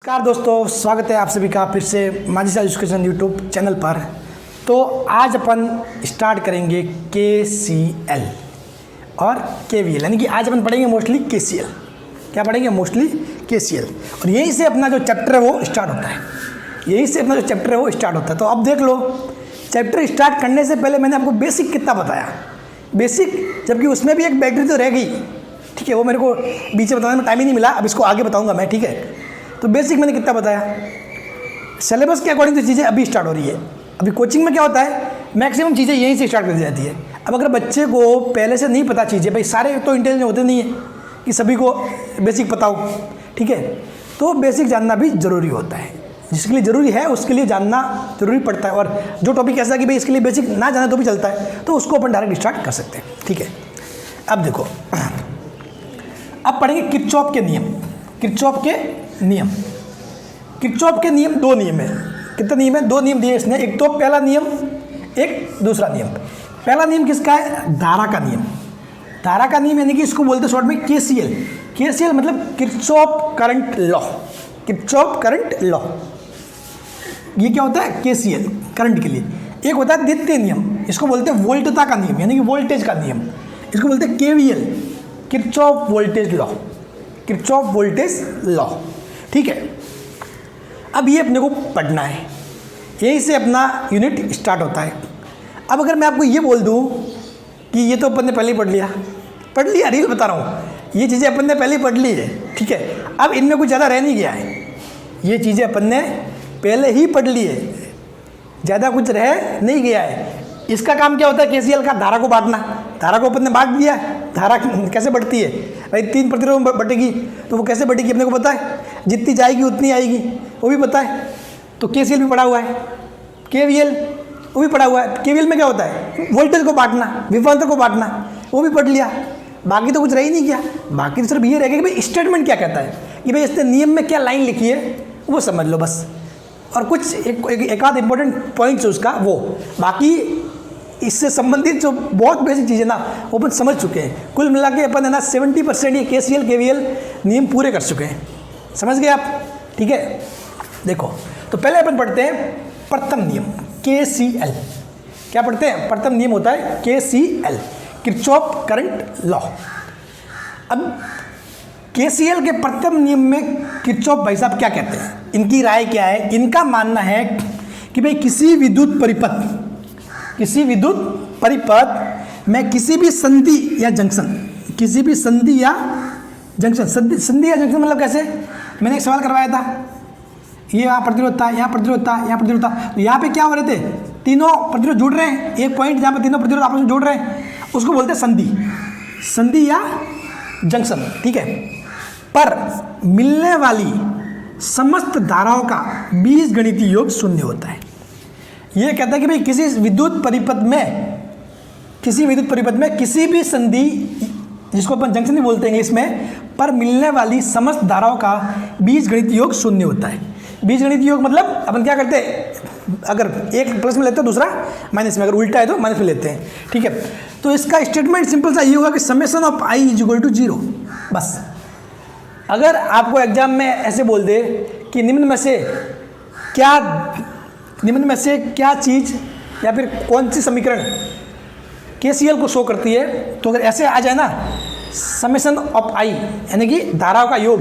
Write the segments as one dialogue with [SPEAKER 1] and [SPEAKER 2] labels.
[SPEAKER 1] नमस्कार दोस्तों, स्वागत है आप सभी का फिर से माझी सा एजुकेशन यूट्यूब चैनल पर। तो आज अपन स्टार्ट करेंगे KCL और KVL, यानी कि आज अपन पढ़ेंगे मोस्टली KCL। क्या पढ़ेंगे? Mostly KCL। और यहीं से अपना जो चैप्टर है वो स्टार्ट होता है, यहीं से अपना जो चैप्टर है वो स्टार्ट होता है। तो अब देख लो, चैप्टर स्टार्ट करने से पहले मैंने आपको बेसिक कितना बताया, बेसिक, जबकि उसमें भी एक बैटरी तो रह गई, ठीक है, वो मेरे को बीच में बताने में टाइम ही नहीं मिला, अब इसको आगे बताऊँगा मैं, ठीक है। तो बेसिक मैंने कितना बताया, सिलेबस के अकॉर्डिंग तो चीज़ें अभी स्टार्ट हो रही है। अभी कोचिंग में क्या होता है, मैक्सिमम चीज़ें यहीं से स्टार्ट कर दी जाती है। अब अगर बच्चे को पहले से नहीं पता चीज़ें, भाई सारे तो इंटेलिजेंट होते नहीं है कि सभी को बेसिक पता हो, ठीक है, तो बेसिक जानना भी ज़रूरी होता है। जिसके लिए ज़रूरी है उसके लिए जानना ज़रूरी पड़ता है। और जो टॉपिक ऐसा कि भाई इसके लिए बेसिक ना जाना तो भी चलता है, तो उसको अपन डायरेक्ट स्टार्ट कर सकते हैं, ठीक है। अब देखो, अब पढ़ेंगे किरचॉफ के नियम। किरचॉफ के नियम, किरचॉफ के नियम, दो नियम है। कितने नियम है? दो नियम दिए इसने, एक तो पहला नियम, एक दूसरा नियम। पहला नियम किसका है? धारा का नियम। धारा का नियम यानी कि इसको बोलते हैं शॉर्ट में KCL। KCL मतलब Kirchhoff current law. Kirchhoff current law, ये क्या होता है? KCL करंट के लिए। एक होता है द्वितीय नियम, इसको बोलते हैं वोल्टता का नियम, यानी कि वोल्टेज का नियम, इसको बोलते हैं KVL, Kirchhoff voltage law. Kirchhoff voltage law, ठीक है। अब ये अपने को पढ़ना है, यहीं से अपना यूनिट स्टार्ट होता है। अब अगर मैं आपको ये बोल दूं कि ये तो अपन ने पहले ही पढ़ लिया, रियल बता रहा हूँ, ये चीज़ें अपन ने पहले ही पढ़ ली है, ठीक है। अब इनमें कुछ ज़्यादा रह नहीं गया है, ये चीज़ें अपन ने पहले ही पढ़ ली है, ज़्यादा कुछ रह नहीं गया है। इसका काम क्या होता है KCL का? धारा को बांटना। धारा को अपन ने बांट दिया। धारा कैसे बढ़ती है भाई? 3 प्रतिरोध में बटेगी, तो वो कैसे बढ़ेगी अपने को पता है, जितनी जाएगी उतनी आएगी, वो भी पता है। तो KCL भी पढ़ा हुआ है, KVL वो भी पढ़ा हुआ है। KVL में क्या होता है? वोल्टेज को बांटना, विभवांतर को बांटना, वो भी पढ़ लिया। बाकी तो कुछ रह ही नहीं गया, बाकी तो सिर्फ ये रह गया कि भाई स्टेटमेंट क्या कहता है, कि भाई इसने नियम में क्या लाइन लिखी है वो समझ लो बस। और कुछ एक आध इंपॉर्टेंट पॉइंट्स उसका वो, बाकी इससे संबंधित जो बहुत बेसिक चीज़ें ना वो अपन समझ चुके हैं। कुल मिला के अपन है ना 70% ये KCL KVL नियम पूरे कर चुके हैं। समझ गए आप? ठीक है। देखो, तो पहले अपन पढ़ते हैं प्रथम नियम KCL। क्या पढ़ते हैं? प्रथम नियम होता है KCL, किरचॉफ करंट लॉ। अब KCL के प्रथम नियम में किरचॉफ भाई साहब क्या कहते हैं, इनकी राय क्या है? इनका मानना है कि भाई किसी विद्युत परिपथ में किसी भी संधि या जंक्शन, किसी भी संधि या जंक्शन, संधि या जंक्शन मतलब कैसे? मैंने एक सवाल करवाया था, ये यहाँ प्रतिरोध था, यहाँ प्रतिरोध था, यहाँ प्रतिरोध था, तो यहाँ पे क्या हो रहे थे? तीनों प्रतिरोध जुड़ रहे हैं, एक पॉइंट जहाँ पे तीनों प्रतिरोध आपस में जुड़ रहे हैं, उसको बोलते हैं संधि, संधि या जंक्शन, ठीक है। पर मिलने वाली समस्त धाराओं का बीजगणितीय योग शून्य होता है। ये कहता है कि भाई किसी विद्युत परिपथ में किसी भी संधि, जिसको अपन जंक्शन भी बोलते हैं इंग्लिश में, पर मिलने वाली समस्त धाराओं का बीजगणितीय योग शून्य होता है। बीजगणितीय योग मतलब अपन क्या करते हैं, अगर एक प्लस में लेते हैं दूसरा माइनस में, अगर उल्टा है तो माइनस में लेते हैं, ठीक है। तो इसका स्टेटमेंट सिंपल सा ये होगा कि समेशन ऑफ I = 0। बस अगर आपको एग्जाम में ऐसे बोल दे कि निम्न में से क्या चीज़ या फिर कौन सी समीकरण KCL को शो करती है, तो अगर ऐसे आ जाए ना, समेशन ऑफ I यानी कि धाराओं का योग।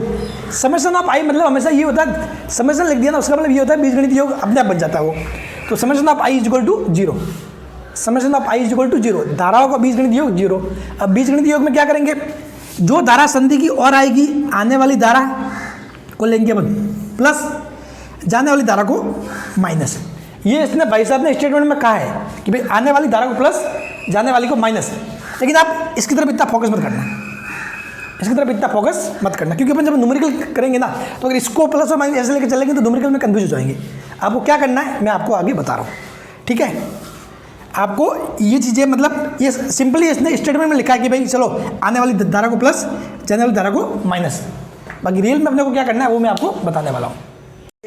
[SPEAKER 1] समेशन ऑफ I मतलब हमेशा ये होता है, समेशन लिख दिया ना, उसका मतलब ये होता है बीजगणितीय योग अपने आप बन जाता है वो। तो summation of I = 0, summation of I = 0, धाराओं का बीजगणितीय योग 0। अब बीजगणितीय योग में क्या करेंगे? जो धारा संधि की ओर आएगी, आने वाली धारा को लेंगे अपन प्लस, जाने वाली धारा को माइनस। ये इसने भाई साहब ने स्टेटमेंट में कहा है कि भाई आने वाली धारा को प्लस, जाने वाली को माइनस। लेकिन आप इसकी तरफ इतना फोकस मत करना, क्योंकि अपन जब न्यूमेरिकल करेंगे ना, तो अगर इसको प्लस और माइनस ऐसे लेकर चलेंगे तो न्यूमेरिकल में कंफ्यूज हो जाएंगे। आपको क्या करना है मैं आपको आगे बता रहा हूँ, ठीक है। आपको ये चीज़ें मतलब ये सिंपली इसने स्टेटमेंट में लिखा है कि भाई चलो आने वाली धारा को प्लस, जाने वाली धारा को माइनस। बाकी रियल में अपने को क्या करना है वो मैं आपको बताने वाला हूँ।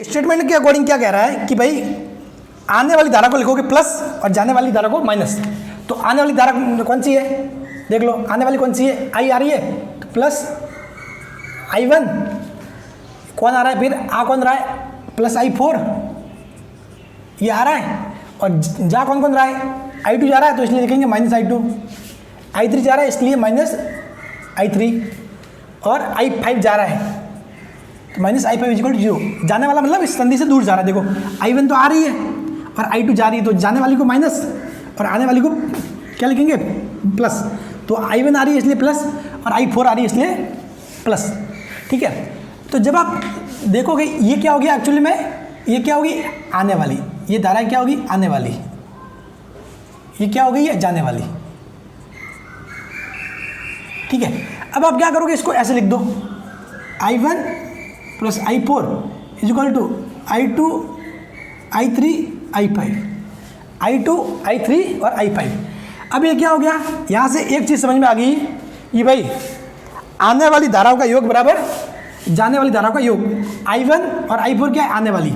[SPEAKER 1] स्टेटमेंट के अकॉर्डिंग क्या कह रहा है कि भाई आने वाली धारा को लिखोगे प्लस और जाने वाली धारा को माइनस। तो आने वाली धारा कौन सी है? देख लो, आने वाली कौन सी है? I आ रही है, तो प्लस I1 कौन आ रहा है फिर, कौन रहा है प्लस I4 ये आ रहा है, और जा कौन कौन रहा है, I2 जा रहा है तो इसलिए लिखेंगे -I2, I3 जा रहा है इसलिए -I3, और I5 जा रहा है तो -I5 इक्वल टू 0। जाने वाला मतलब इस संधि से दूर जा रहा है। देखो I1 तो आ रही है और I2 जा रही है, तो जाने वाली को माइनस और आने वाली को क्या लिखेंगे प्लस। तो I1 आ रही है इसलिए प्लस और I4 आ रही है इसलिए प्लस। ठीक है, तो जब आप देखोगे ये क्या होगी एक्चुअली में, ये क्या होगी आने वाली, ये धारा क्या होगी आने वाली, ये क्या हो गई है जाने वाली। ठीक है, अब आप क्या करोगे, इसको ऐसे लिख दो I1 plus I4 equal to I2 I3 I5, I2 I3 और I5। अब ये क्या हो गया, यहाँ से एक चीज़ समझ में आ गई कि भाई आने वाली धाराओं का योग बराबर जाने वाली धाराओं का योग। I1 और I4 क्या है, आने वाली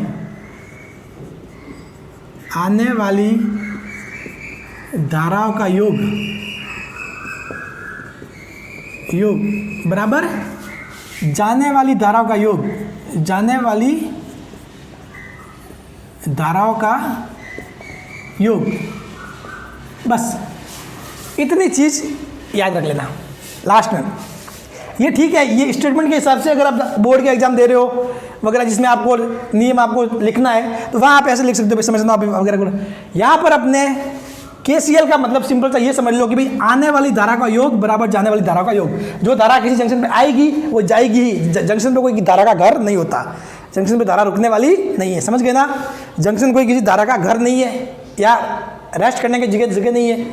[SPEAKER 1] धाराओं का योग बराबर जाने वाली धाराओं का योग, जाने वाली धाराओं का योग। बस इतनी चीज़ याद रख लेना लास्ट में। ये ठीक है, ये स्टेटमेंट के हिसाब से अगर आप बोर्ड के एग्जाम दे रहे हो वगैरह जिसमें आपको नियम आपको लिखना है तो वहाँ आप ऐसे लिख सकते हो, समझना आप वगैरह। यहाँ पर अपने KCL का मतलब सिंपल सा ये समझ लो कि भाई आने वाली धारा का योग बराबर जाने वाली धारा का योग। जो धारा किसी जंक्शन पे आएगी वो जाएगी ही, जंक्शन पे कोई धारा का घर नहीं होता, जंक्शन पे धारा रुकने वाली नहीं है, समझ गए ना। जंक्शन कोई किसी धारा का घर नहीं है या रेस्ट करने की जगह नहीं है।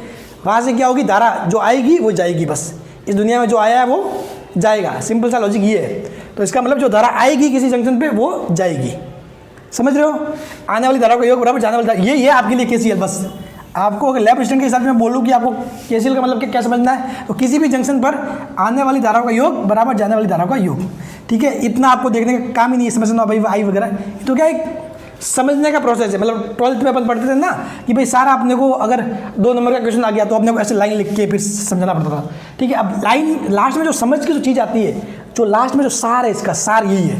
[SPEAKER 1] वहाँ से क्या होगी, धारा जो आएगी वो जाएगी, बस इस दुनिया में जो आया है वो जाएगा। सिंपल सा लॉजिक ये है। तो इसका मतलब जो धारा आएगी किसी जंक्शन पे वो जाएगी, समझ रहे हो। आने वाली धारा का योग बराबर जाने वाली धारा, ये आपके लिए KCL। बस आपको अगर लैब स्टूडेंट के हिसाब से मैं बोलूँ कि आपको KCL का मतलब क्या समझना है, तो किसी भी जंक्शन पर आने वाली धाराओं का योग बराबर जाने वाली धाराओं का योग। ठीक है, इतना आपको देखने का काम ही नहीं है, समझना भाई आई वगैरह, तो क्या एक समझने का प्रोसेस है। मतलब 12th में अपन पढ़ते थे ना कि भाई सारा अपने को अगर 2 नंबर का क्वेश्चन आ गया तो अपने को ऐसे लाइन लिख के फिर समझना पड़ता था। ठीक है, अब लाइन लास्ट में जो समझ की जो चीज़ आती है, जो लास्ट में जो सार है, इसका सार यही है,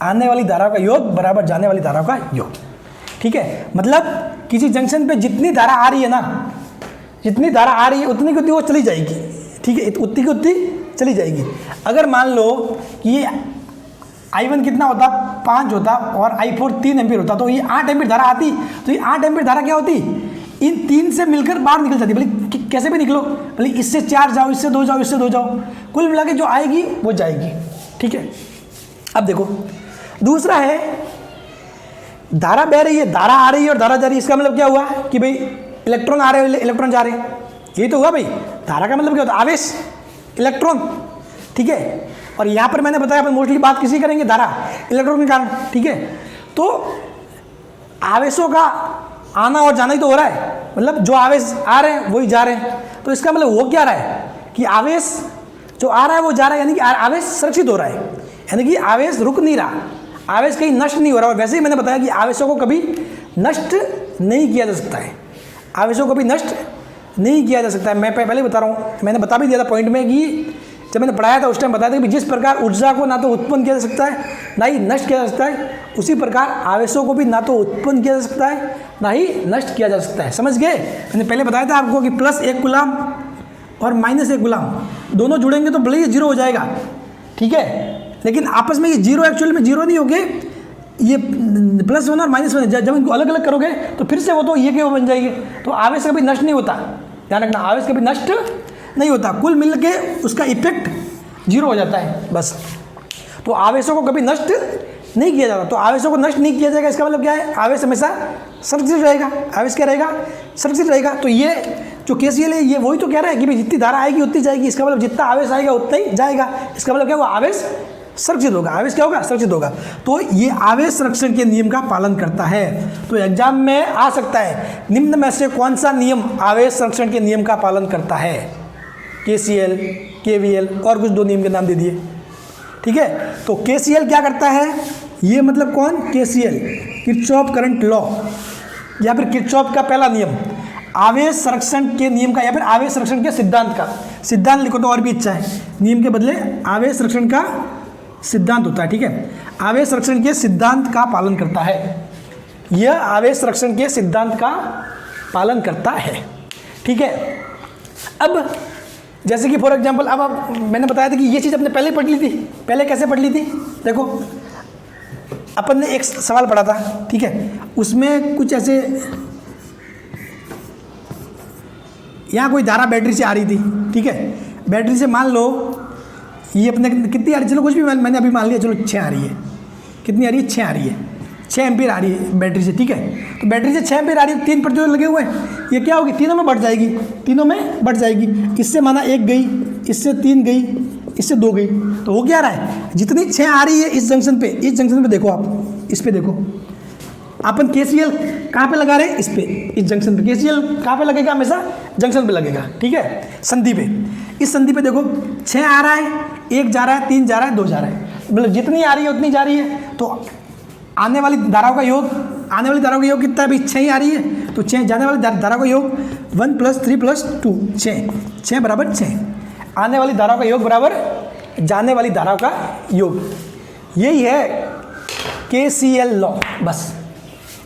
[SPEAKER 1] आने वाली धाराओं का योग बराबर जाने वाली धाराओं का योग। ठीक है, मतलब किसी जंक्शन पे जितनी धारा आ रही है ना, जितनी धारा आ रही है उतनी की उतनी वो चली जाएगी। ठीक है, उतनी की उतनी चली जाएगी। अगर मान लो कि ये I1 कितना होता, 5 होता और I4 3 एम्पीयर होता, तो ये 8 एम्पीयर धारा आती, तो ये 8 एम्पीयर धारा क्या होती, इन 3 से मिलकर बाहर निकल जाती। भले कैसे भी निकलो, भले इससे 4 जाओ, इससे 2 जाओ, इससे 2 जाओ, कुल मिला के जो आएगी वो जाएगी। ठीक है, अब देखो दूसरा है धारा बह रही है, धारा आ रही है और धारा जा रही है। इसका मतलब क्या हुआ कि भाई इलेक्ट्रॉन आ रहे हैं, इलेक्ट्रॉन जा रहे हैं, यही तो हुआ भाई। धारा का मतलब क्या होता है, आवेश, इलेक्ट्रॉन। ठीक है, और यहाँ पर मैंने बताया अपन मोस्टली बात किसी करेंगे, धारा, इलेक्ट्रॉन के कारण। ठीक है, तो आवेशों का आना और जाना ही तो हो रहा है, मतलब जो आवेश आ रहे हैं वही जा रहे हैं। तो इसका मतलब वो क्या रहा है कि आवेश जो आ रहा है वो जा रहा है, यानी कि आवेश संरक्षित हो रहा है, यानी कि आवेश रुक नहीं रहा, आवेश कहीं नष्ट नहीं हो रहा। और वैसे ही मैंने बताया कि आवेशों को कभी नष्ट नहीं किया जा सकता है, आवेशों को कभी नष्ट नहीं किया जा सकता है। मैं पहले बता रहा हूँ, मैंने बता भी दिया था पॉइंट में कि जब मैंने पढ़ाया था उस टाइम बताया था कि जिस प्रकार ऊर्जा को ना तो उत्पन्न किया जा सकता है ना ही नष्ट किया जा सकता है, उसी प्रकार आवेशों को भी ना तो उत्पन्न किया जा सकता है ना ही नष्ट किया जा सकता है। समझ गए, मैंने पहले बताया था आपको कि +1 गुलाम और -1 गुलाम दोनों जुड़ेंगे तो भले ही 0 हो जाएगा। ठीक है, लेकिन आपस में ये 0 एक्चुअली में 0 नहीं होगे, ये +1 और -1 जब इनको अलग अलग करोगे तो फिर से वो तो ये के वो बन जाएगी। तो आवेश कभी नष्ट नहीं होता, ध्यान रखना, आवेश कभी नष्ट नहीं होता, कुल मिल के उसका इफेक्ट 0 हो जाता है बस। तो आवेशों को कभी नष्ट नहीं किया जाता, तो आवेशों को नष्ट नहीं किया जाएगा, इसका मतलब क्या है, आवेश हमेशा संरक्षित रहेगा। आवेश क्या रहेगा, संरक्षित रहेगा। तो ये जो KCL है ये वही तो कह रहा है कि भाई जितनी धारा आएगी उतनी जाएगी, इसका मतलब जितना आवेश आएगा उतना ही जाएगा। इसका मतलब क्या हुआ, आवेश संरक्षित होगा। आवेश क्या होगा, संरक्षित होगा। तो ये आवेश संरक्षण के नियम का पालन करता है। तो एग्जाम में आ सकता है निम्न में से कौन सा नियम आवेश संरक्षण के नियम का पालन करता है, KCL, KVL और कुछ 2 नियम के नाम दे दिए। ठीक है, तो KCL क्या करता है, ये मतलब कौन, KCL किरचॉफ करंट लॉ या फिर किरचॉफ का पहला नियम, आवेश संरक्षण के नियम का या फिर आवेश संरक्षण के सिद्धांत का। सिद्धांत लिखो तो और भी अच्छा है, नियम के बदले आवेश संरक्षण का सिद्धांत होता है। ठीक है, आवेश संरक्षण के सिद्धांत का पालन करता है। यह आवेश संरक्षण के सिद्धांत का पालन करता है। ठीक है, अब जैसे कि फॉर एग्जांपल अब मैंने बताया था कि ये चीज़ अपने पहले ही पढ़ ली थी। पहले कैसे पढ़ ली थी? देखो अपन ने एक सवाल पढ़ा था, ठीक है, उसमें कुछ ऐसे यहाँ कोई धारा बैटरी से आ रही थी, ठीक है, बैटरी से मान लो ये अपने कितनी आ रही, चलो कुछ भी मैंने अभी मान लिया, चलो 6 आ रही है, कितनी आ रही है? 6 आ रही है, 6 एम्पीयर आ रही है बैटरी से, ठीक है। तो बैटरी से 6 एम्पीयर आ रही है, 3 प्रतिरोध लगे हुए हैं, ये क्या होगी? तीनों में बढ़ जाएगी, तीनों में बढ़ जाएगी। इससे माना 1 गई, इससे 3 गई, इससे 2 गई, तो हो क्या रहा है? जितनी 6 आ रही है इस जंक्शन पे, इस जंक्शन पे देखो आप, इस पे देखो, अपन KCL कहाँ पे लगा रहे हैं? इस पे, इस जंक्शन पे। KCL कहाँ पे लगेगा? हमेशा जंक्शन पे लगेगा, ठीक है, संधि पे। इस संधि पे देखो 6 आ रहा है, 1 जा रहा है, 3 जा रहा है, 2 जा रहा है, मतलब जितनी आ रही है उतनी जा रही है। तो आने वाली धाराओं का योग, आने वाली धाराओं का योग कितना है? अभी 6 ही आ रही है, तो 6 जाने वाली धाराओं का योग 1 + 3 + 2 6 बराबर 6। आने वाली धाराओं का योग बराबर जाने वाली धाराओं का योग। यही है KCL लॉ, बस,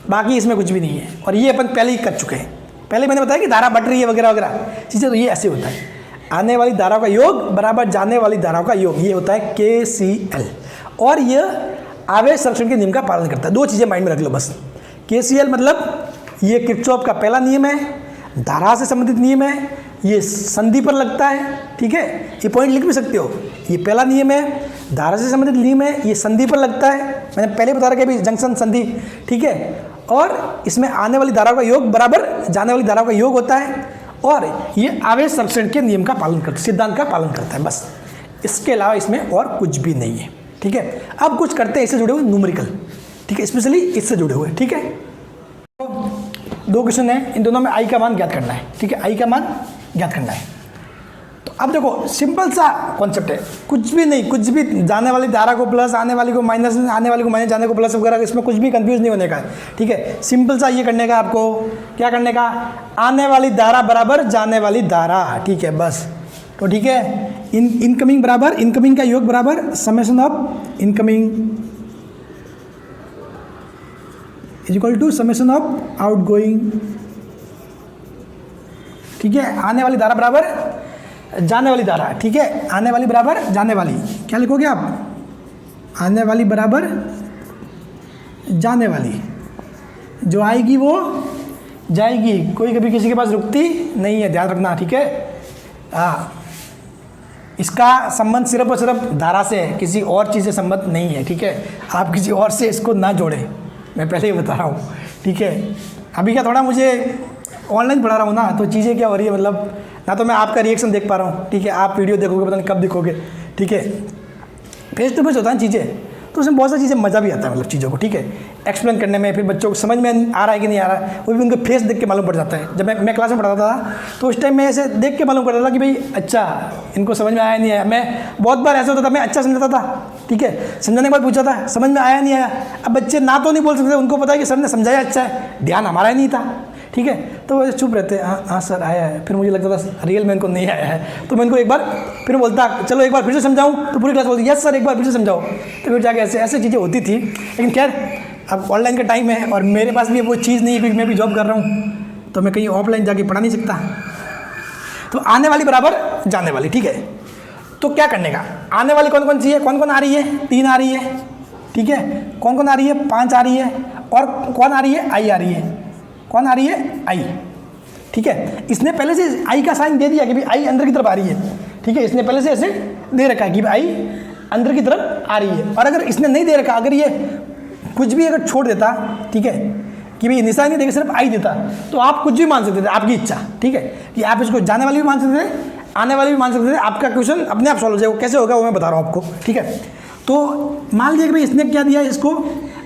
[SPEAKER 1] बाकी इसमें कुछ भी नहीं है। और ये अपन पहले ही कर चुके हैं, पहले मैंने बताया कि धारा बढ़ रही है वगैरह वगैरह चीज़ें, तो ये ऐसे होता है, आने वाली धाराओं का योग बराबर जाने वाली धाराओं का योग, ये होता है KCL। और यह आवेश संरक्षण के नियम का पालन करता है। 2 चीज़ें माइंड में रख लो बस। KCL मतलब ये किरचॉफ का पहला नियम है, धारा से संबंधित नियम है, ये संधि पर लगता है, ठीक है, ये पॉइंट लिख भी सकते हो, ये पहला नियम है, धारा से संबंधित नियम है, ये संधि पर लगता है, मैंने पहले बता रखा है अभी जंक्शन संधि, ठीक है, और इसमें आने वाली धाराओं का योग बराबर जाने वाली धाराओं का योग होता है, और ये आवेश संरक्षण के नियम का पालन करता है, सिद्धांत का पालन करता है, बस, इसके अलावा इसमें और कुछ भी नहीं है, ठीक है। अब कुछ करते हैं इससे जुड़े हुए न्यूमेरिकल, ठीक है, स्पेशली इससे जुड़े हुए, ठीक है। तो 2 क्वेश्चन है, इन दोनों में आई का मान ज्ञात करना है, ठीक है, आई का मान ज्ञात करना है। तो अब देखो सिंपल सा कॉन्सेप्ट है, कुछ भी नहीं, कुछ भी जाने वाली धारा को प्लस, आने वाली को माइनस, आने वाली को माइनस, जाने को प्लस वगैरह, इसमें कुछ भी कंफ्यूज नहीं होने का है, ठीक है। सिंपल सा ये करने का, आपको क्या करने का? आने वाली धारा बराबर जाने वाली धारा, ठीक है, बस। तो ठीक है, इनकमिंग बराबर, इनकमिंग का योग बराबर summation of incoming is equal to summation of outgoing, ठीक है। आने वाली धारा बराबर जाने वाली धारा, ठीक है, आने वाली बराबर जाने वाली, क्या लिखोगे आप? आने वाली बराबर जाने वाली, जो आएगी वो जाएगी, कोई कभी किसी के पास रुकती नहीं है, ध्यान रखना, ठीक है। हाँ, इसका संबंध सिर्फ और सिर्फ धारा से है, किसी और चीज़ से संबंध नहीं है, ठीक है। आप किसी और से इसको ना जोड़ें, मैं पहले ही बता रहा हूँ, ठीक है। अभी क्या थोड़ा मुझे ऑनलाइन पढ़ा रहा हूँ ना, तो चीज़ें क्या हो रही है, मतलब ना तो मैं आपका रिएक्शन देख पा रहा हूँ, ठीक है, आप वीडियो देखोगे पता नहीं कब दिखोगे, ठीक है। फेस टू फेस होता है चीज़ें, तो उसमें बहुत सारी चीज़ें मज़ा भी आता है, मतलब चीज़ों को, ठीक है, एक्सप्लेन करने में, फिर बच्चों को समझ में आ रहा है कि नहीं आ रहा है, वो भी उनके फेस देख के मालूम पड़ जाता है। जब मैं क्लास में पढ़ाता था तो उस टाइम मैं ऐसे देख के मालूम पड़ता था कि भाई अच्छा इनको समझ में आया नहीं आया। मैं बहुत बार ऐसा होता था, मैं अच्छा समझाता था, ठीक है, समझाने के बाद पूछा था समझ में आया नहीं आया। अब बच्चे ना तो नहीं बोल सकते, उनको पता है कि सर ने समझाया अच्छा है, ध्यान हमारा ही नहीं था, ठीक है, तो वो चुप रहते, हाँ सर आया है। फिर मुझे लगता था रियल में इनको नहीं आया है, तो मैं इनको एक बार फिर बोलता चलो एक बार फिर से समझाऊँ, तो पूरी क्लास बोलती यस सर एक बार फिर से समझाओ। तो फिर जाके ऐसे ऐसे चीज़ें होती थी। लेकिन खैर अब ऑनलाइन का टाइम है और मेरे पास भी वो चीज़ नहीं है क्योंकि मैं भी जॉब कर रहा हूँ, तो मैं कहीं ऑफलाइन जाके पढ़ा नहीं सकता। तो आने वाली बराबर जाने वाली, ठीक है। तो क्या करने का, आने वाली कौन कौन सी है, कौन कौन आ रही है, 3 आ रही है, ठीक है, कौन कौन आ रही है, 5 आ रही है, और कौन आ रही है, आई आ रही है, कौन आ रही है, आई, ठीक है। इसने पहले से आई का साइन दे दिया कि भाई आई अंदर की तरफ आ रही है, ठीक है, इसने पहले से ऐसे दे रखा है कि भाई आई अंदर की तरफ आ रही है। और अगर इसने नहीं दे रखा, अगर ये कुछ भी अगर छोड़ देता, ठीक है, कि भाई निशान नहीं देकर सिर्फ आई देता, तो आप कुछ भी मान सकते थे, आपकी इच्छा, ठीक है, कि आप इसको जाने वाली भी मान सकते थे, आने वाली भी मान सकते थे, आपका क्वेश्चन अपने आप सॉल्व हो जाएगा। कैसे होगा वो मैं बता रहा हूँ आपको, ठीक है। तो मान लीजिए कि भाई इसने क्या दिया, इसको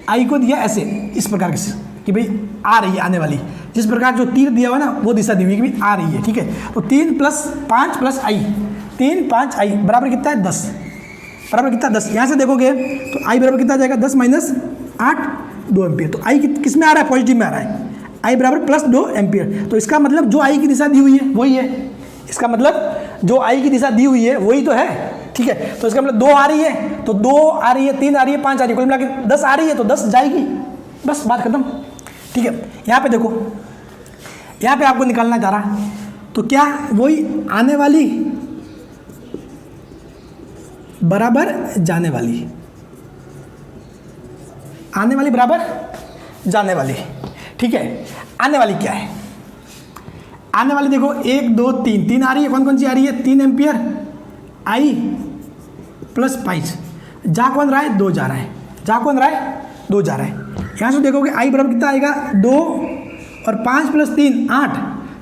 [SPEAKER 1] आई को दिया ऐसे, इस प्रकार से कि भाई आ रही है आने वाली, जिस प्रकार जो तीर दिया हुआ ना वो दिशा दी हुई है कि भाई आ रही है, ठीक है। तो 3 + 5 + आई, 3 5 आई बराबर कितना है, 10, बराबर कितना 10। यहाँ से देखोगे तो आई बराबर कितना आ जाएगा, 10 - 8 2 एम्पियर। तो आई किस में आ रहा है, पॉजिटिव में आ रहा है, आई बराबर +2 एम्पियर। तो इसका मतलब जो आई की दिशा दी हुई है वही है, इसका मतलब जो आई की दिशा दी हुई है वही तो है, ठीक है। तो इसका मतलब 2 आ रही है तो 2 आ रही है, 3 आ रही है, 5 आ रही है, कुल मिला के 10 आ रही है तो 10 जाएगी, बस बात खत्म। ठीक है, यहाँ पे देखो, यहाँ पे आपको निकालना है धारा, तो क्या वही आने वाली बराबर जाने वाली, आने वाली बराबर जाने वाली। ठीक है, आने वाली क्या है, आने वाली देखो 1 2 3, 3 आ रही है, कौन कौन सी आ रही है, 3 एम्पियर आई प्लस 5, जा कौन रहा है, 2 जा रहा है, जा कौन रहा है, 2 जा रहा है। यहाँ से देखोगे आई बराबर कितना आएगा, 2 और 5 प्लस 3 8,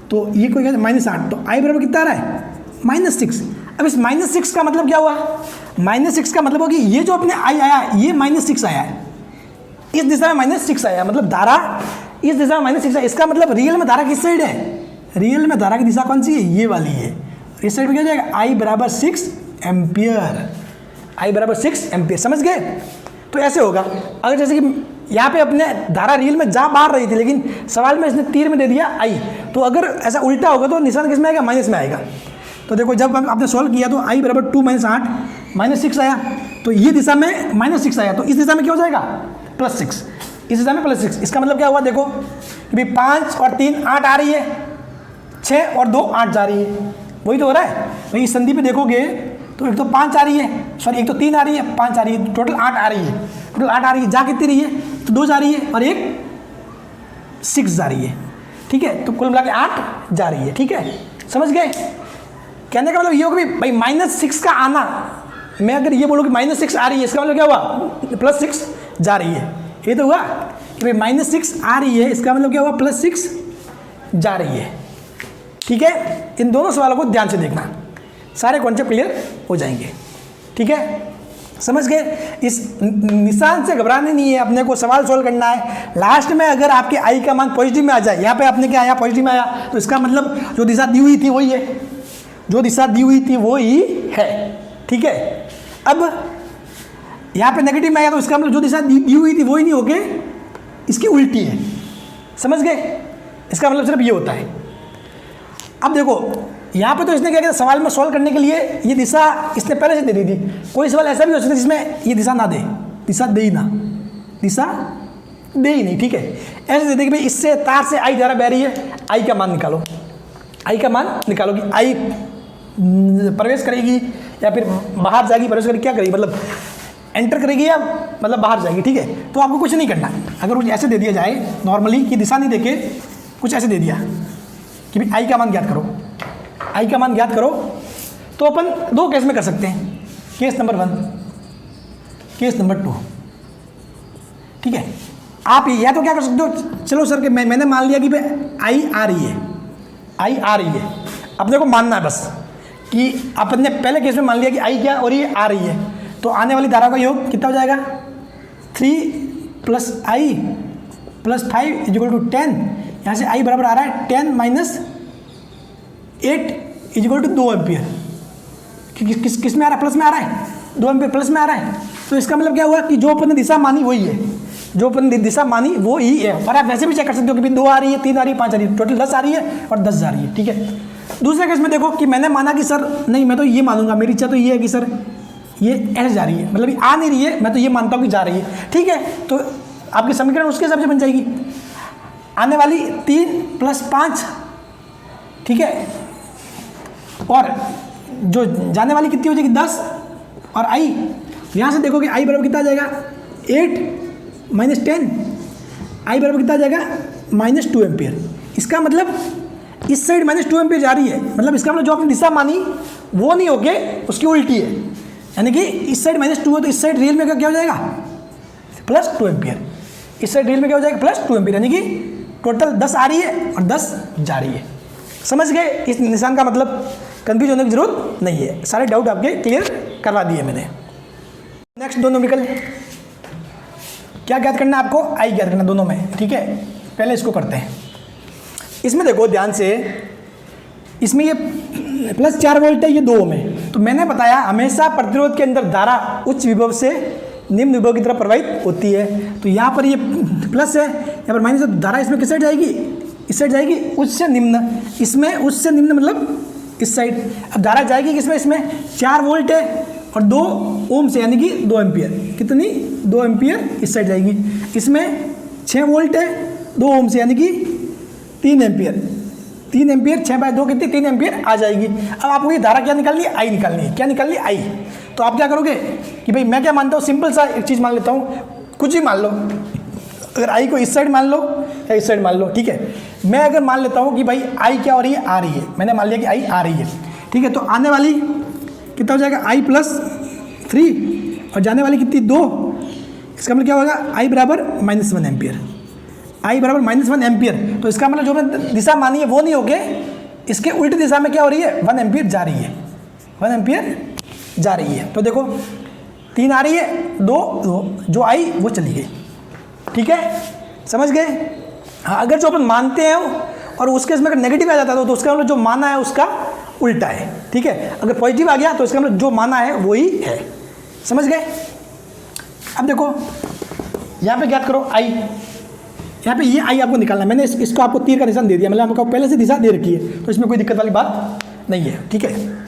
[SPEAKER 1] तो ये कोई -8, तो आई बराबर कितना आ रहा है, -6। अब इस -6 का मतलब क्या हुआ, -6 का मतलब हो कि ये जो अपने आई आया ये -6 आया है, इस दिशा में -6 आया, मतलब धारा इस दिशा में -6 है। इसका मतलब रियल में धारा किस साइड है, रियल में धारा की दिशा कौन सी है, ये वाली है। इस साइड में क्या हो जाएगा, आई बराबर 6 एम्पियर, आई बराबर 6 एम्पियर, समझ गए। तो ऐसे होगा, अगर जैसे कि यहाँ पे अपने धारा रियल में जा बाहर रही थी, लेकिन सवाल में इसने तीर में दे दिया आई, तो अगर ऐसा उल्टा होगा तो निशान किस में आएगा, माइनस में आएगा। तो देखो जब आपने सॉल्व किया तो आई बराबर 2 - 8 -6 आया, तो ये दिशा में -6 आया, तो इस दिशा में क्या हो जाएगा, +6, इस दिशा में +6। इसका मतलब क्या हुआ, देखो कि भाई 5 और 3 8 आ रही है, 6 और 2 8 जा रही है, वही तो हो रहा है। तो इस संधि पे देखोगे तो एक तो 5 आ रही है, सॉरी एक तो 3 आ रही है, 5 आ रही है, टोटल 8 आ रही है, टोटल 8 आ रही है, जा कितनी रही है, तो 2 जा रही है और एक 6 जा रही है। ठीक है, तो कुल मिला के 8 जा रही है। ठीक है, समझ गए। कहने का मतलब ये होगा भाई -6 का आना, मैं अगर ये बोलूँ कि -6 आ रही है, इसका मतलब क्या हुआ, +6 जा रही है। ये तो हुआ कि भाई -6 आ रही है, इसका मतलब क्या हुआ, +6 जा रही है। ठीक है, इन दोनों सवालों को ध्यान से देखना, सारे कॉन्सेप्ट क्लियर हो जाएंगे। ठीक है, समझ गए। इस निशान से घबराने नहीं है, अपने को सवाल सॉल्व करना है। लास्ट में अगर आपके आई का मान पॉजिटिव में आ जाए, यहाँ पे आपने क्या आया, पॉजिटिव में आया, तो इसका मतलब जो दिशा दी हुई थी वही है, जो दिशा दी हुई थी वो ही है। ठीक है, अब यहाँ पे नेगेटिव में आया तो इसका मतलब जो दिशा दी हुई थी वही नहीं होके इसकी उल्टी है, समझ गए। इसका मतलब सिर्फ ये होता है। अब देखो यहाँ पे तो इसने क्या किया, सवाल में सॉल्व करने के लिए ये दिशा इसने पहले से दे दी थी। कोई सवाल ऐसा भी हो सकता है जिसमें ये दिशा ना दे, दिशा दे ही ना, दिशा दे ही नहीं। ठीक है, ऐसे दे दे कि भाई इससे तार से आई धारा बह रही है, आई का मान निकालो, आई का मान निकालो कि आई प्रवेश करेगी या फिर बाहर जाएगी, प्रवेश करेगी क्या करेगी, मतलब एंटर करेगी या मतलब बाहर जाएगी। ठीक है, तो आपको कुछ नहीं करना। अगर कुछ ऐसे दे दिया जाए नॉर्मली कि दिशा नहीं देके कुछ ऐसे दे दिया कि भाई आई का मान ज्ञात करो, आई का मान ज्ञात करो, तो अपन 2 केस में कर सकते हैं, केस नंबर 1, केस नंबर 2। ठीक है, आप या तो क्या कर सकते हो, चलो सर के मैंने मान लिया कि भाई आई आ रही है, आई आ रही है, अपने को मानना है बस कि अपने पहले केस में मान लिया कि आई क्या और ये आ रही है, तो आने वाली धारा का योग कितना हो जाएगा, 3 + i + 5 = 10। यहाँ से आई बराबर आ रहा है 10 - 8 = 2 एम्पियर। किस में आ रहा है, प्लस में आ रहा है, 2 एम्पियर प्लस में आ रहा है। तो इसका मतलब क्या हुआ कि जो अपन ने दिशा मानी वही है, जो अपन ने दिशा मानी वो ही है। और आप वैसे भी चेक कर सकते हो कि 2 आ रही है, 3 आ रही है, 5 आ रही है, टोटल 10 आ रही है और 10 जा रही है। ठीक है, दूसरे केस में देखो कि मैंने माना कि सर नहीं, मैं तो ये मानूंगा, मेरी इच्छा तो ये है कि सर ये ऐसे जा रही है, मतलब ये आ नहीं रही है, मैं तो ये मानता हूँ कि जा रही है। ठीक है, तो आपकी समीकरण उसके हिसाब से बन जाएगी, आने वाली 3 + 5, ठीक है, और जो जाने वाली कितनी हो जाएगी 10, और आई यहाँ से देखोगे आई बराबर कितना आ जाएगा 8 - 10, आई बराबर कितना आ जाएगा -2 एम्पियर। इसका मतलब इस साइड -2 एम्पियर जा रही है, मतलब इसका मतलब जो आपने दिशा मानी वो नहीं होके उसकी उल्टी है, यानी कि इस साइड -2 है तो इस साइड रियल में क्या हो जाएगा +2 एम्पियर, इस साइड रियल में क्या हो जाएगा +2 एम्पियर, यानी कि टोटल 10 आ रही है और 10 जा रही है। समझ गए, इस निशान का मतलब कंफ्यूज होने की जरूरत नहीं है, सारे डाउट आपके क्लियर करवा दिए मैंने। नेक्स्ट 2 न्यूमेरिकल क्या ज्ञात करना है आपको, आई ज्ञात करना दोनों में। ठीक है, पहले इसको करते हैं। इसमें देखो ध्यान से, इसमें ये +4 वोल्ट है, ये 2 ओम है। तो मैंने बताया हमेशा प्रतिरोध के अंदर धारा उच्च विभव से निम्न विभव की तरफ प्रवाहित होती है। तो यहाँ पर ये प्लस है, यहाँ पर माइनस है, धारा इसमें किस साइड जाएगी, इस साइड जाएगी, उच्च से निम्न। इसमें उच्च से निम्न मतलब इस साइड। अब धारा जाएगी किसमें, इसमें 4 वोल्ट है और 2 ओम से यानी कि 2 एम्पियर। कितनी? 2 एम्पियर इस साइड जाएगी। इसमें 6 वोल्ट है 2 ओम से यानी कि 3 एम्पियर। 3 एम्पियर 6/2 कितनी? 3 एम्पियर आ जाएगी। अब आपको ये धारा क्या निकालनी है? आई निकालनी है। क्या निकालनी है? आई। तो आप क्या करोगे कि भाई मैं क्या मानता हूँ, सिंपल सा एक चीज़ मान लेता हूँ, कुछ ही मान लो। अगर आई को इस साइड मान लो या इस साइड मान लो, ठीक है। मैं अगर मान लेता हूँ कि भाई आई क्या हो रही है? आ रही है। मैंने मान लिया कि आई आ रही है, ठीक है। तो आने वाली कितना हो जाएगा? आई +3 और जाने वाली कितनी? 2। इसका मतलब क्या होगा? आई बराबर -1 एम्पियर। आई बराबर -1 एम्पियर। तो इसका मतलब जो मैंने दिशा मानी है वो नहीं होके इसके उल्टी दिशा में क्या हो रही है? 1 एम्पियर जा रही है। 1 एम्पियर जा रही है। तो देखो 3 आ रही है, 2 जो आई वो चली गई, ठीक है। समझ गए? हाँ, अगर जो अपन मानते हैं और उसके इसमें अगर नेगेटिव आ जाता है तो उसका मतलब जो माना है उसका उल्टा है, ठीक है। अगर पॉजिटिव आ गया तो इसका मतलब जो माना है वही है। समझ गए? अब देखो यहाँ पे ज्ञात करो आई। यहाँ पे ये आई आपको निकालना है। मैंने इसको आपको तीर का निशान दे दिया, मतलब आपको पहले से दिशा दे रखी है, तो इसमें कोई दिक्कत वाली बात नहीं है, ठीक है।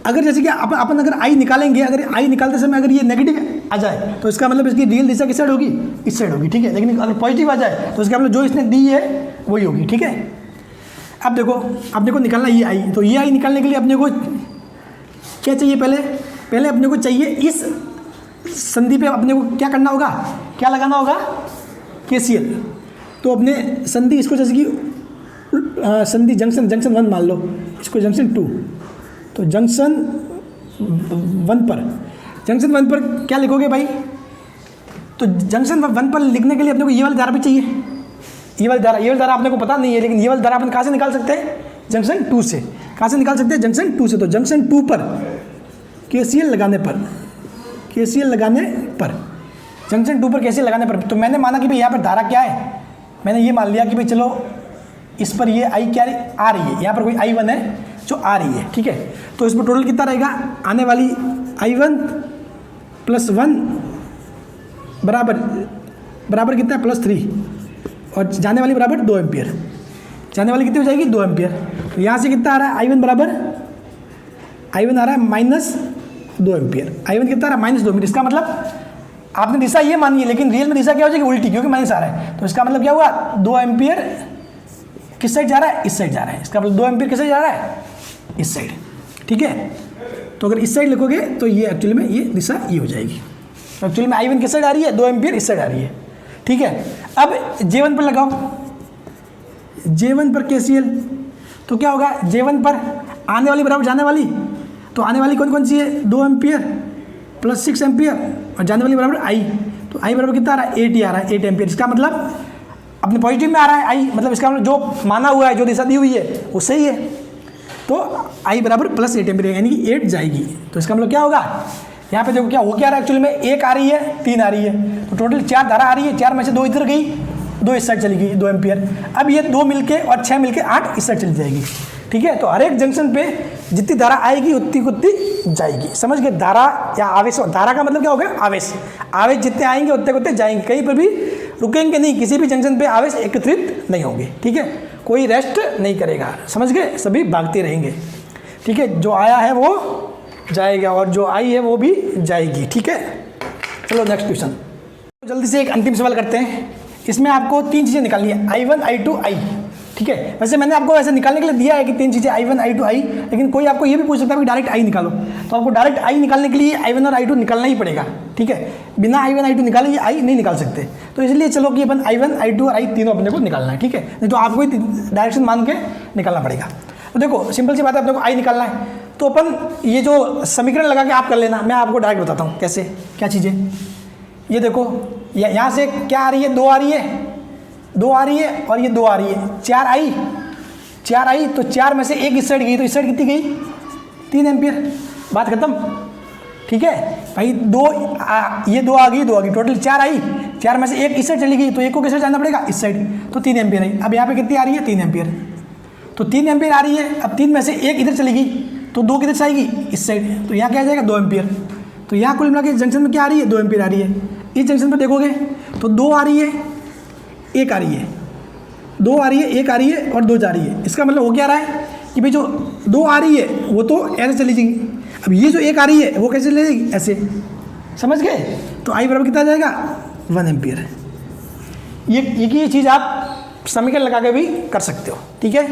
[SPEAKER 1] अगर जैसे कि अपन अगर आई निकालेंगे, अगर आई निकालते समय अगर ये नेगेटिव आ जाए तो इसका मतलब इसकी रियल दिशा किस साइड होगी? इस साइड होगी, ठीक है। लेकिन अगर पॉजिटिव आ जाए तो इसका मतलब जो इसने दी है वही होगी, ठीक है। अब देखो निकालना ये आई। तो ये आई निकालने के लिए अपने को क्या चाहिए? पहले अपने को चाहिए इस संधि पे अपने को क्या करना होगा? क्या लगाना होगा? KCL। तो अपने संधि इसको जैसे कि संधि जंक्शन 1 मान लो, इसको जंक्शन 2। तो जंक्शन 1 पर क्या लिखोगे भाई? तो जंक्शन 1 पर लिखने के लिए अपने को ये वाली धारा भी चाहिए। ये वाली धारा अपने को पता नहीं है, लेकिन ये वाली धारा अपन कहाँ से निकाल सकते हैं? जंक्शन 2 से। कहाँ से निकाल सकते हैं? जंक्शन 2 से। तो जंक्शन 2 पर KCL लगाने पर जंक्शन 2 पर KCL लगाने पर तो मैंने माना कि भाई यहाँ पर धारा क्या है? मैंने ये मान लिया कि भाई चलो इस पर ये आई क्या आ रही है, यहाँ पर कोई I1 है जो आ रही है, ठीक है। तो इसमें टोटल कितना रहेगा? आने वाली I1 +1 बराबर कितना है? +3 और जाने वाली बराबर 2 एम्पियर। जाने वाली कितनी हो जाएगी? 2 एम्पियर। तो यहाँ से कितना आ रहा है? I1 आ रहा है -2 एम्पियर। I1 कितना आ रहा है? -2 एम्पियर। इसका मतलब आपने दिशा ये मानी है, लेकिन रियल में दिशा क्या हो जाएगी? उल्टी, क्योंकि माइनस आ रहा है। तो इसका मतलब क्या हुआ? 2 एम्पियर किस साइड जा रहा है? इस साइड जा रहा है। इसका मतलब 2 एम्पियर किस साइड जा रहा है? इस साइड, ठीक है। तो अगर इस साइड लिखोगे तो ये एक्चुअली में ये दिशा ये हो जाएगी। एक्चुअली में I1 किस साइड आ रही है? 2 एम्पियर इस साइड आ रही है, ठीक है। अब J1 पर लगाओ, J1 पर KCL। तो क्या होगा? J1 पर आने वाली बराबर जाने वाली। तो आने वाली कौन सी है? 2 एम्पियर +6 एम्पियर और जाने वाली बराबर I। तो I बराबर कितना आ रहा है? 8 ही आ रहा है, 8 एम्पियर। इसका मतलब अपने पॉजिटिव में आ रहा है I, मतलब इसका मतलब जो माना हुआ है, जो दिशा दी हुई है वो सही है। तो I बराबर +8 एम्पियर यानी कि 8 जाएगी। तो इसका मतलब क्या होगा? यहाँ पे देखो क्या हो क्या रहा है? एक्चुअली में 1 आ रही है, 3 आ रही है, तो टोटल 4 धारा आ रही है। 4 में से 2 इधर गई, 2 इस साइड चली गई, 2 एम्पियर। अब ये 2 मिलके और 6 मिलके 8 इस साइड चली जाएगी, ठीक है। तो हर एक जंक्शन पे जितनी धारा आएगी उतनी जाएगी। समझ गए? धारा या आवेश, धारा का मतलब क्या हो गया? आवेश। आवेश जितने आएंगे उतने जाएंगे, कहीं पर भी रुकेंगे नहीं। किसी भी जंक्शन पे आवेश एकत्रित नहीं होंगे, ठीक है। कोई रेस्ट नहीं करेगा, समझ गए? सभी भागते रहेंगे, ठीक है। जो आया है वो जाएगा और जो आई है वो भी जाएगी, ठीक है। चलो नेक्स्ट क्वेश्चन। जल्दी से एक अंतिम सवाल करते हैं। इसमें आपको 3 चीज़ें निकालनी है, I1 I2 I, ठीक है। वैसे मैंने आपको ऐसे निकालने के लिए दिया है कि 3 चीज़ें I1 I2 I, लेकिन कोई आपको ये भी पूछ सकता है कि डायरेक्ट I निकालो। तो आपको डायरेक्ट I निकालने के लिए I1 और I2 निकालना ही पड़ेगा, ठीक है। बिना I1 I2 निकाले ये I नहीं निकाल सकते। तो इसलिए चलो कि अपन I1 I2 और I तीनों अपने को निकालना है, ठीक है। नहीं तो आपको ही डायरेक्शन मान के निकालना पड़ेगा। तो देखो सिंपल सी बात है, अपने को I निकालना है। तो अपन ये जो समीकरण लगा के आप कर लेना, मैं आपको डायरेक्ट बताता हूँ कैसे क्या चीज़ें। ये देखो यहाँ से क्या आ रही है? 2 आ रही है, 2 आ रही है और ये 2 आ रही है, 4 आई। तो 4 में से 1 इस साइड गई, तो इस साइड कितनी गई? 3 एम्पियर। बात खत्म, ठीक है भाई। ये 2 आ गई, 2 आ गई, टोटल 4 आई। 4 में से 1 इस साइड चली गई, तो 1 को किस साइड जाना पड़ेगा? इस साइड। तो 3 एम्पियर आई। अब यहाँ पे कितनी आ रही है? 3 एम्पियर। तो 3 एम्पियर आ रही है। अब 3 में से 1 इधर चली गई, तो 2 किधर से आएगी? इस साइड। तो यहाँ क्या आ जाएगा? 2 एम्पियर। तो यहाँ कुल मिला के जंक्शन में क्या आ रही है? 2 एम्पियर आ रही है। इस जंक्शन पर देखोगे तो 2 आ रही है, 1 आ रही है, 2 आ रही है, 1 आ रही है और 2 जा रही है। इसका मतलब हो क्या रहा है? कि भाई जो 2 आ रही है वो तो ऐसे चली जाएगी, अब ये जो 1 आ रही है वो कैसे चली जाएगी, ऐसे, समझ गए। तो आई बराबर कितना आ जाएगा 1 एम्पियर। ये चीज़ आप समीकरण लगा के भी कर सकते हो, ठीक है।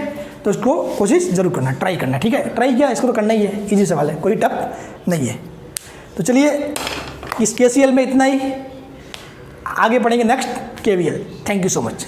[SPEAKER 1] तो इसको कोशिश जरूर करना, ट्राई करना, ठीक है। ट्राई किया, इसको तो करना ही है, इजी सवाल है, कोई टफ नहीं है। तो चलिए इस KCL में इतना ही, आगे पढ़ेंगे next KVL। Thank you so much.